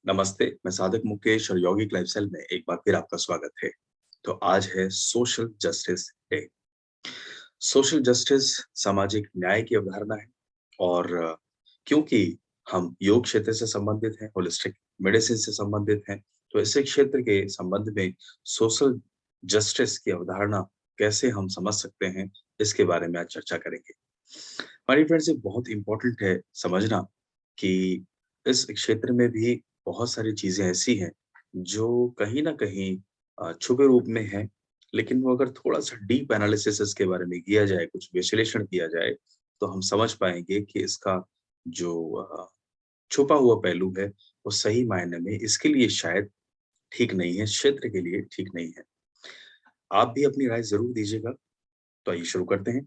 नमस्ते, मैं साधक मुकेश और यौगिक लाइफस्टाइल में एक बार फिर आपका स्वागत है। तो आज है social justice day. Social justice सामाजिक न्याय की अवधारणा है और क्योंकि हम योग क्षेत्र से संबंधित हैं, होलिस्टिक मेडिसिन से संबंधित हैं, तो इस क्षेत्र के संबंध में सोशल जस्टिस की अवधारणा कैसे हम समझ सकते हैं, इसके बारे में आज चर्चा करेंगे। हमारी फ्रेंड्स ये बहुत इम्पोर्टेंट है समझना कि इस क्षेत्र में भी बहुत सारी चीजें ऐसी हैं जो कहीं ना कहीं छुपे रूप में है, लेकिन वो अगर थोड़ा सा डीप एनालिसिस इसके बारे में किया जाए, कुछ विश्लेषण किया जाए, तो हम समझ पाएंगे कि इसका जो छुपा हुआ पहलू है वो सही मायने में इसके लिए शायद ठीक नहीं है, क्षेत्र के लिए ठीक नहीं है। आप भी अपनी राय जरूर दीजिएगा। तो आइए शुरू करते हैं।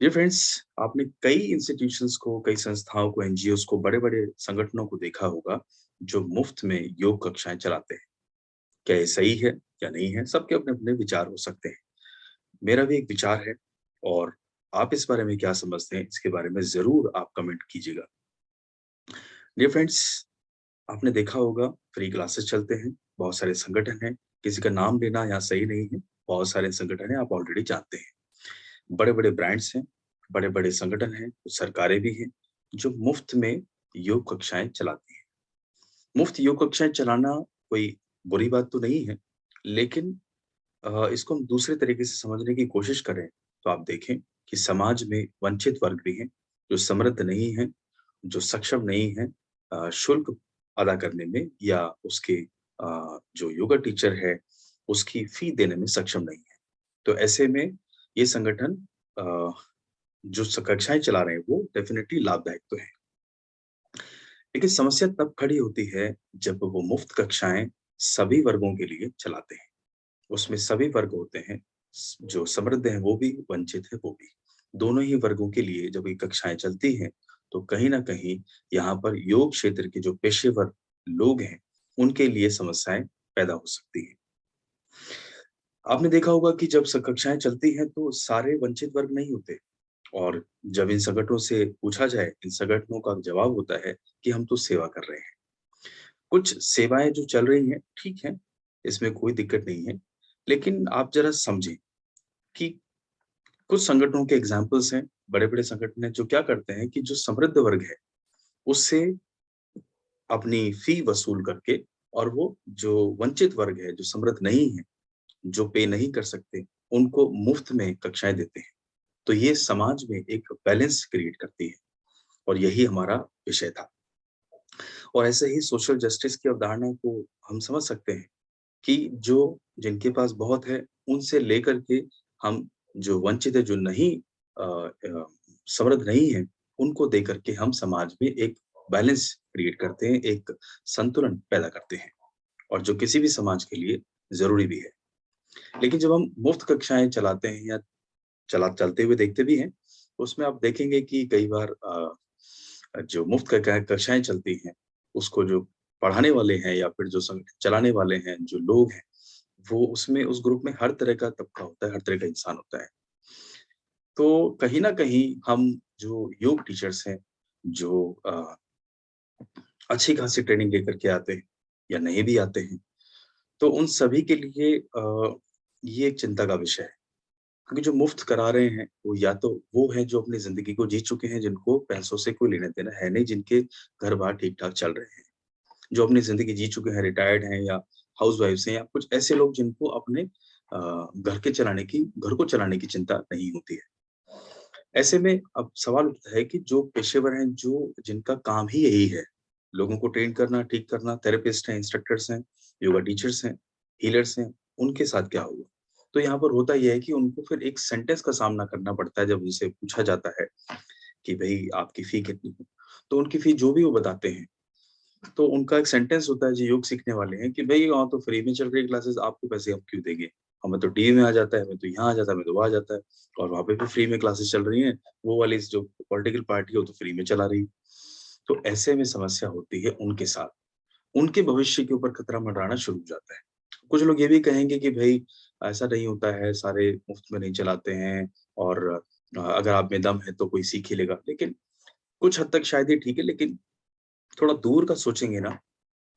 जी फ्रेंड्स, आपने कई इंस्टीट्यूशंस को, कई संस्थाओं को, एनजीओस को, बड़े-बड़े संगठनों को देखा होगा जो मुफ्त में योग कक्षाएं चलाते हैं। क्या ये सही है या नहीं है? सबके अपने-अपने विचार हो सकते हैं। मेरा भी एक विचार है और आप इस बारे में क्या समझते हैं, इसके बारे में ज़रूर आप कमेंट कीजिएगा। डियर फ्रेंड्स, आपने देखा होगा फ्री क्लासेस चलते हैं, बहुत सारे संगठन हैं, किसी का नाम लेना यहाँ सही नहीं है, बहुत सारे संगठन हैं, आप ऑलरेडी जानते हैं। बड़े-बड़े ब्रांड्स हैं, बड़े-बड़े संगठन हैं, कुछ सरकारें भी हैं, जो मुफ्त में योग कक्षाएँ चलाती हैं। मुफ्त योग कक्षाएँ चलाना कोई बुरी बात तो नहीं है, लेकिन इसको हम दूसरे तरीके से समझने की कोशिश करें, तो आप देखें कि समाज में वंचित वर्ग भी हैं, जो समृद्ध नहीं हैं, जो सक्षम नहीं हैं शुल्क अदा करने में, या उसके जो योगा टीचर है, उसकी फ़ी देने में सक्षम नहीं है। तो ऐसे में ये संगठन अ, जो कक्षाएं चला रहे हैं वो डेफिनेटली लाभदायक तो है, लेकिन समस्या तब खड़ी होती है जब वो मुफ्त कक्षाएं सभी वर्गों के लिए चलाते हैं। उसमें सभी वर्ग होते हैं, जो समृद्ध हैं वो भी, वंचित है वो भी। दोनों ही वर्गों के लिए जब ये कक्षाएं चलती हैं, तो कहीं ना कहीं यहाँ पर योग क्षेत्र के जो पेशेवर लोग हैं, उनके लिए समस्याएं पैदा हो सकती हैं। आपने देखा होगा कि जब कक्षाएं चलती हैं तो सारे वंचित वर्ग नहीं होते, और जब इन संगठनों से पूछा जाए, इन संगठनों का जवाब होता है कि हम तो सेवा कर रहे हैं। कुछ सेवाएं जो चल रही हैं, ठीक है, इसमें कोई दिक्कत नहीं है, लेकिन आप जरा समझें कि कुछ संगठनों के एग्जाम्पल्स हैं, बड़े-बड़े संगठन हैं जो क्या करते हैं कि जो समृद्ध वर्ग है, उससे अपनी फी वसूल करके, और वो जो वंचित वर्ग है, जो समृद्ध नहीं है, जो पे नहीं कर सकते, उनको मुफ्त में कक्षाएं देते हैं। तो ये समाज में एक बैलेंस क्रिएट करती है, और यही हमारा विषय था। और ऐसे ही सोशल जस्टिस की अवधारणा को हम समझ सकते हैं कि जो जिनके पास बहुत है, उनसे लेकर के हम जो वंचित है, जो नहीं समृद्ध नहीं है, उनको दे करके हम समाज में एक बैलेंस क्रिएट करते हैं, एक संतुलन पैदा करते हैं, और जो किसी भी समाज के लिए ज़रूरी भी है। लेकिन जब हम मुफ्त कक्षाएँ चलाते हैं या चलते हुए देखते भी हैं, तो उसमें आप देखेंगे कि कई बार जो मुफ्त कक्षाएँ चलती हैं, उसको जो पढ़ाने वाले हैं या फिर जो चलाने वाले हैं, जो लोग हैं, वो उसमें उस ग्रुप में हर तरह का तबका होता है, हर तरह का इंसान होता है। तो कहीं न कहीं हम जो योग टीचर्स हैं, जो अच्छी खासी ट्रेनिंग लेकर के आते हैं या नहीं भी आते हैं, तो उन सभी के लिए ये एक चिंता का विषय है। क्योंकि जो मुफ्त करा रहे हैं, वो या तो वो हैं जो अपनी ज़िंदगी को जी चुके हैं, जिनको पैसों से कोई लेना-देना है नहीं, जिनके घर-बार ठीक-ठाक चल रहे हैं। जो अपनी ज़िंदगी जी चुके हैं, रिटायर्ड हैं या हाउसवाइफ्स हैं, या कुछ ऐसे लोग जिनको अपने घर को चलाने की चिंता नहीं होती है। ऐसे में अब सवाल उठता है कि जो पेशेवर हैं, जो जिनका काम ही यही है, लोगों को ट्रेन करना, ठीक करना, थेरेपिस्ट हैं, इंस्ट्रक्टर्स हैं, योगा टीचर्स हैं, हीलर्स हैं, उनके साथ क्या होगा? तो यहाँ पर होता ये है कि उनको फिर एक सेंटेंस का सामना करना पड़ता है जब उनसे पूछा जाता है कि भई आपकी फ़ी कितनी है? तो उनकी फ़ी जो भी वो बताते हैं, तो उनका एक सेंटेंस होता है जो योग सीखने वाले हैं कि भई वहाँ तो फ्री में चल रही है क्लासेस, आपको पैसे हम क्यों देंगे? हमें तो टीवी में आ जाता है, हमें तो यहाँ आ जाता है, हमें तो वहाँ आ जाता है, और वहाँ पे भी फ्री में क्लासेस चल रही हैं, वो वाली जो पॉलिटिकल पार्टी है वो तो फ्री में चला रही है। तो ऐसे में समस्या होती है उनके साथ, उनके भविष्य के ऊपर खतरा मंडराना शुरू हो जाता है। कुछ लोग ये भी कहेंगे कि भई ऐसा नहीं होता है, सारे मुफ्त में नहीं चलाते हैं, और अगर आप में दम है तो कोई सीख ही लेगा। लेकिन कुछ हद तक शायद ये ठीक है, लेकिन थोड़ा दूर का सोचेंगे ना,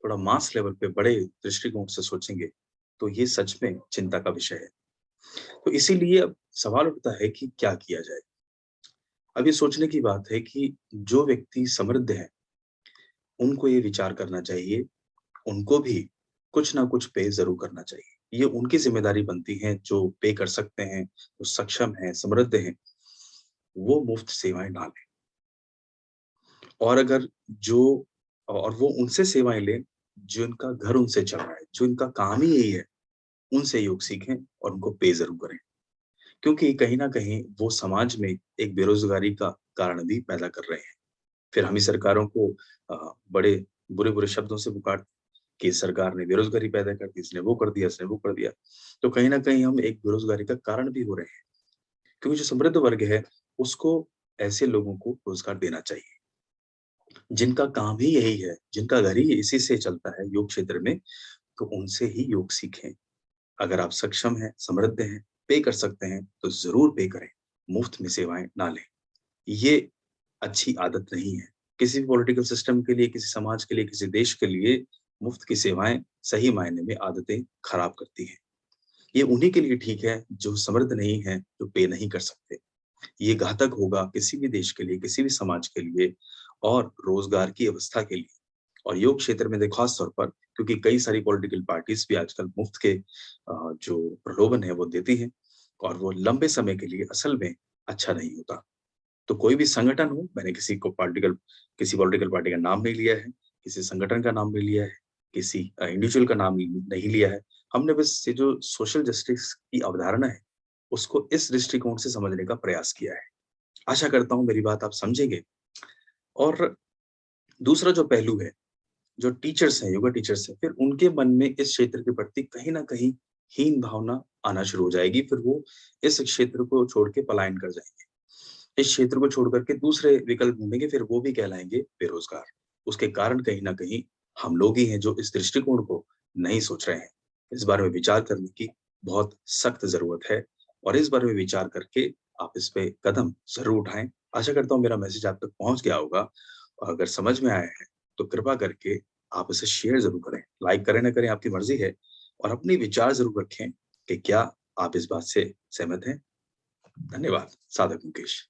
थोड़ा मास लेवल पे बड़े दृष्टिकोण से सोचेंगे, तो ये सच में चिंता का विषय है। तो इसीलिए अब सवाल उठता है कि क्या किया जाए? अब ये सोचने की बात है कि जो व्यक्ति समृद्ध हैं, उनको ये विचार करना चाहिए, उनको भी कुछ ना कुछ पे ज़रूर करना चाहिए। ये उनकी ज़िम्मेदारी बनती है, जो पे कर सकते हैं, जो सक्षम हैं, समृद्ध हैं, वो मुफ्त सेवाएँ ना लें। और अगर जो और वो उनसे सेवाएँ लें, जिनका घर उनसे चल रहा है, जो इनका काम ही यही है, उनसे योग सीखें और उनको पे ज़रूर करें। क्योंकि कहीं न कहीं वो समाज में एक बेरोज़गारी का कारण भी पैदा कर रहे हैं। फिर हम ही सरकारों को बड़े बुरे-बुरे शब्दों से पुकारते कि सरकार ने बेरोज़गारी पैदा कर दी, इसने वो कर दिया, इसने वो कर दिया। तो कहीं न कहीं हम एक बेरोज़गारी का कारण भी हो रहे हैं। क्योंकि जो समृद्ध वर्ग है, उसको ऐसे लोगों को रोज़गार देना चाहिए। जिनका काम ही यही है, जिनका घर ही इसी से चलता है योग क्षेत्र में, तो उनसे ही योग सीखें। अगर आप सक्षम हैं, समृद्ध हैं, पे कर सकते हैं, तो ज़रूर पे करें। मुफ्त में सेवाएँ ना लें। ये अच्छी आदत नहीं है। किसी भी पॉलिटिकल सिस्टम के लिए, किसी समाज के लिए, किसी देश के लिए मुफ्त की सेवाएँ सही मायने में आदतें खराब करती हैं। ये उन्हीं के लिए ठीक है, जो समृद्ध नहीं हैं, जो पे नहीं कर सकते। ये घातक होगा किसी भी देश के लिए, किसी भी समाज के लिए और रोज़गार की व्यवस्था के लिए। और योग क्षेत्र में देखो खास तौर पर क्योंकि कई सारी पॉलिटिकल पार्टीज़ भी आजकल मुफ्त के जो प्रलोभन है वो देती हैं और वो लंबे समय के लिए असल में अच्छा नहीं होता। तो कोई भी संगठन हो, मैंने किसी पॉलिटिकल पार्टी का नाम नहीं लिया है, किसी संगठन का नाम नहीं लिया है, किसी इंडिविजुअल का नाम नहीं लिया है। हमने बस ये जो सोशल जस्टिस की अवधारणा है, उसको इस दृष्टिकोण से समझने का प्रयास किया है। आशा करता हूँ मेरी बात आप समझेंगे और दूसरा जो पहलू है, जो टीचर्स हैं, योगा टीचर्स हैं, फिर उनके मन में इस क्षेत्र के प्रति कहीं न कहीं हीन भावना आना शुरू हो जाएगी, फिर वो इस क्षेत्र को छोड़ के पलायन कर जाएँगे। इस क्षेत्र को छोड़ कर के दूसरे विकल्प ढूँढेंगे, फिर वो भी कहलाएँगे बेरोज़गार। उसके कारण कहीं न कहीं हम लोग ही हैं जो इस दृष्टिकोण को नहीं सोच रहे हैं। इस बारे में विचार करने की बहुत सख्त ज़रूरत है और इस बारे में विचार करके आप इस पे कदम ज़रूर उठाएँ। आशा करता हूँ मेरा मैसेज आप तक पहुँच गया होगा और अगर समझ में आया है, तो कृपा करके आप इसे शेयर ज़रूर करें। लाइक करें ना करें आपकी मर्ज़ी है और अपने विचार ज़रूर रखें कि क्या आप इस बात से सहमत हैं? धन्यवाद। सादर मुकेश।